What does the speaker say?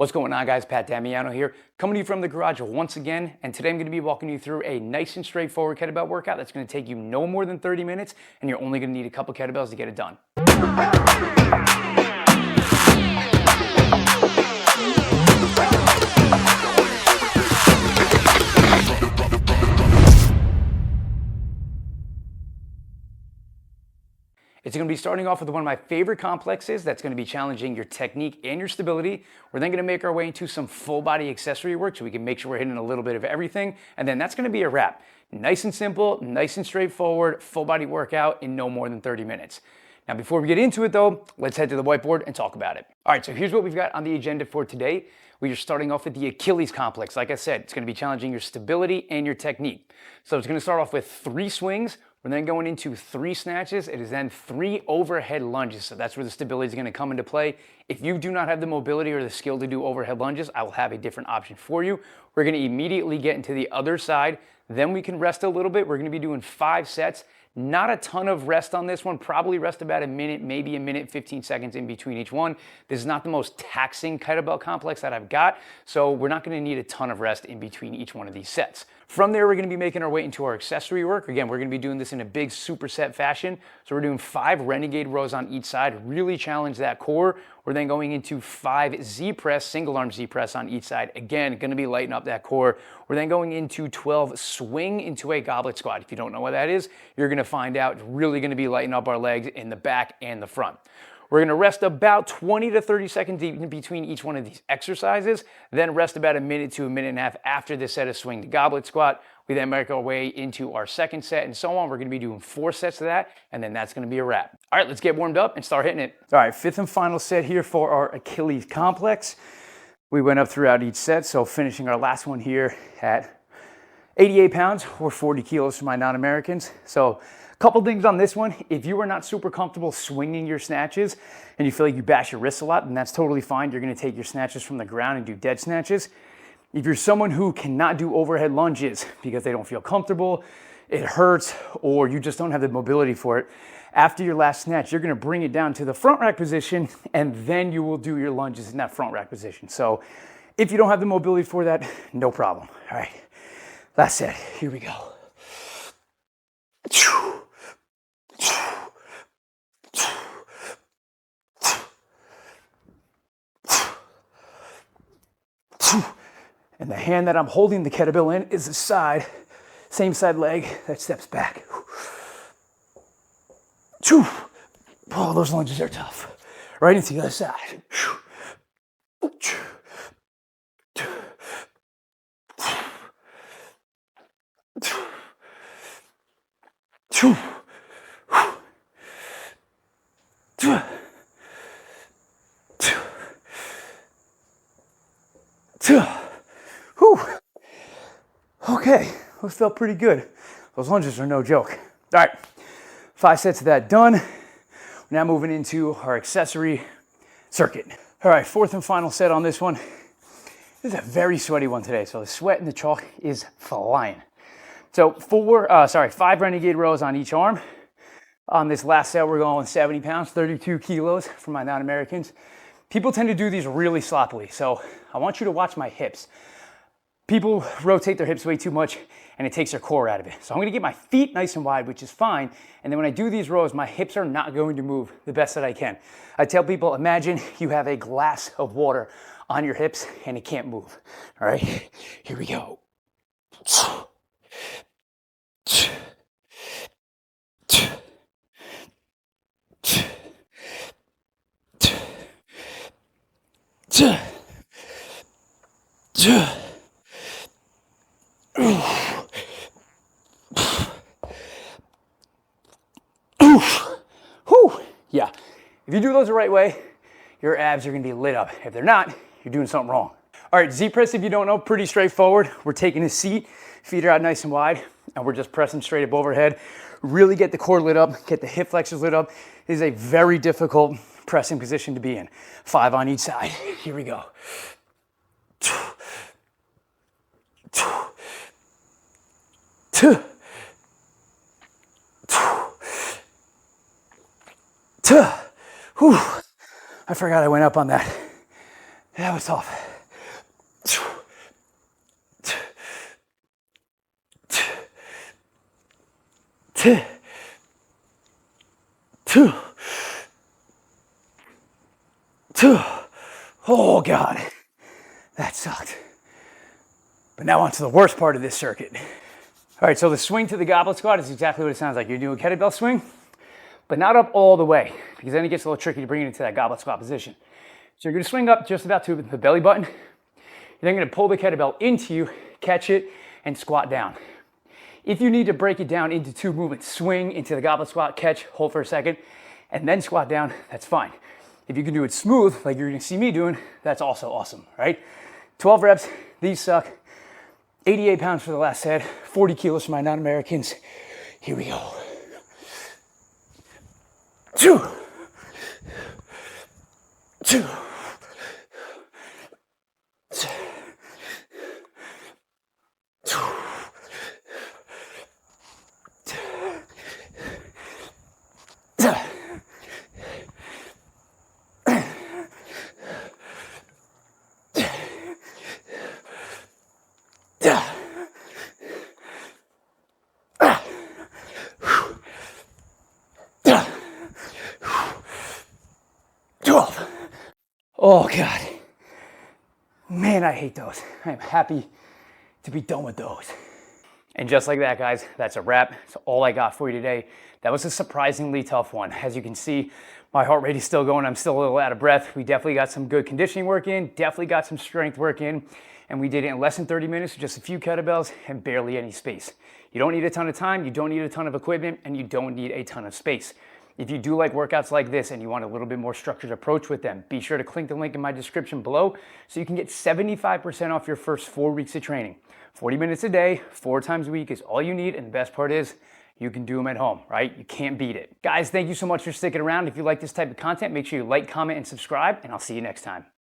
What's going on, guys? Pat Damiano here, coming to you from the garage once again, and today I'm going to be walking you through a nice and straightforward kettlebell workout that's going to take you no more than 30 minutes, and you're only going to need a couple kettlebells to get it done. It's going to be starting off with one of my favorite complexes that's going to be challenging your technique and your stability. We're then going to make our way into some full body accessory work so we can make sure we're hitting a little bit of everything. And then that's going to be a wrap. Nice and simple, nice and straightforward, full body workout in no more than 30 minutes. Now, before we get into it though, let's head to the whiteboard and talk about it. All right, so here's what we've got on the agenda for today. We are starting off with the Achilles complex. Like I said, it's going to be challenging your stability and your technique. So it's going to start off with 3 swings. We're then going into 3 snatches. It is then 3 overhead lunges. So that's where the stability is going to come into play. If you do not have the mobility or the skill to do overhead lunges, I will have a different option for you. We're going to immediately get into the other side. Then we can rest a little bit. We're going to be doing 5 sets. Not a ton of rest on this one, probably rest about a minute, maybe a minute, 15 seconds in between each one. This is not the most taxing kettlebell complex that I've got, so we're not gonna need a ton of rest in between each one of these sets. From there, we're gonna be making our way into our accessory work. Again, we're gonna be doing this in a big superset fashion. So we're doing 5 renegade rows on each side, really challenge that core. We're then going into 5 Z press, single arm Z press on each side. Again, gonna be lighting up that core. We're then going into 12 swing into a goblet squat. If you don't know what that is, you're gonna find out. It's really gonna be lighting up our legs in the back and the front. We're gonna rest about 20 to 30 seconds in between each one of these exercises, then rest about a minute to a minute and a half after this set of swing to goblet squat. We then make our way into our second set and so on. We're gonna be doing 4 sets of that, and then that's gonna be a wrap. All right, let's get warmed up and start hitting it. All right, 5th and final set here for our Achilles complex. We went up throughout each set, so finishing our last one here at 88 pounds or 40 kilos for my non-Americans. So couple things on this one. If you are not super comfortable swinging your snatches and you feel like you bash your wrists a lot, then that's totally fine. You're gonna take your snatches from the ground and do dead snatches. If you're someone who cannot do overhead lunges because they don't feel comfortable, it hurts, or you just don't have the mobility for it, after your last snatch, you're gonna bring it down to the front rack position and then you will do your lunges in that front rack position. So if you don't have the mobility for that, no problem. All right, last set, here we go. And the hand that I'm holding the kettlebell in is the side, same side leg that steps back. Oh, those lunges are tough. Right into the other side. Okay, those felt pretty good. Those lunges are no joke. All right, 5 sets of that done. We're now moving into our accessory circuit. All right, 4th and final set on this one. This is a very sweaty one today, so the sweat and the chalk is flying. So 5 renegade rows on each arm. On this last set, we're going 70 pounds, 32 kilos for my non-Americans. People tend to do these really sloppily, so I want you to watch my hips. People rotate their hips way too much and it takes their core out of it. So I'm gonna get my feet nice and wide, which is fine. And then when I do these rows, my hips are not going to move the best that I can. I tell people, imagine you have a glass of water on your hips and it can't move. All right, here we go. Yeah, if you do those the right way, your abs are gonna be lit up. If they're not, you're doing something wrong. All right, Z press, if you don't know, pretty straightforward. We're taking a seat, feet are out nice and wide, and we're just pressing straight up overhead. Really get the core lit up, get the hip flexors lit up. It is a very difficult pressing position to be in. 5 on each side. Here we go. Whew. I forgot I went up on that. That was tough. two, two, two. Oh God, that sucked. But now on to the worst part of this circuit. All right, so the swing to the goblet squat is exactly what it sounds like. You're doing a kettlebell swing, but not up all the way, because then it gets a little tricky to bring it into that goblet squat position. So you're gonna swing up just about to the belly button. You're then gonna pull the kettlebell into you, catch it, and squat down. If you need to break it down into two movements, swing into the goblet squat, catch, hold for a second, and then squat down, that's fine. If you can do it smooth, like you're gonna see me doing, that's also awesome, right? 12 reps, these suck. 88 pounds for the last set, 40 kilos for my non-Americans. Here we go. Two, two, two, oh God, man, I hate those. I am happy to be done with those. And just like that, guys, that's a wrap. That's all I got for you today. That was a surprisingly tough one. As you can see, my heart rate is still going. I'm still a little out of breath. We definitely got some good conditioning work in, definitely got some strength work in, and we did it in less than 30 minutes with just a few kettlebells and barely any space. You don't need a ton of time, you don't need a ton of equipment, and you don't need a ton of space. If you do like workouts like this and you want a little bit more structured approach with them, be sure to click the link in my description below so you can get 75% off your first 4 weeks of training. 40 minutes a day, 4 times a week is all you need, and the best part is you can do them at home, right? You can't beat it. Guys, thank you so much for sticking around. If you like this type of content, make sure you like, comment, and subscribe, and I'll see you next time.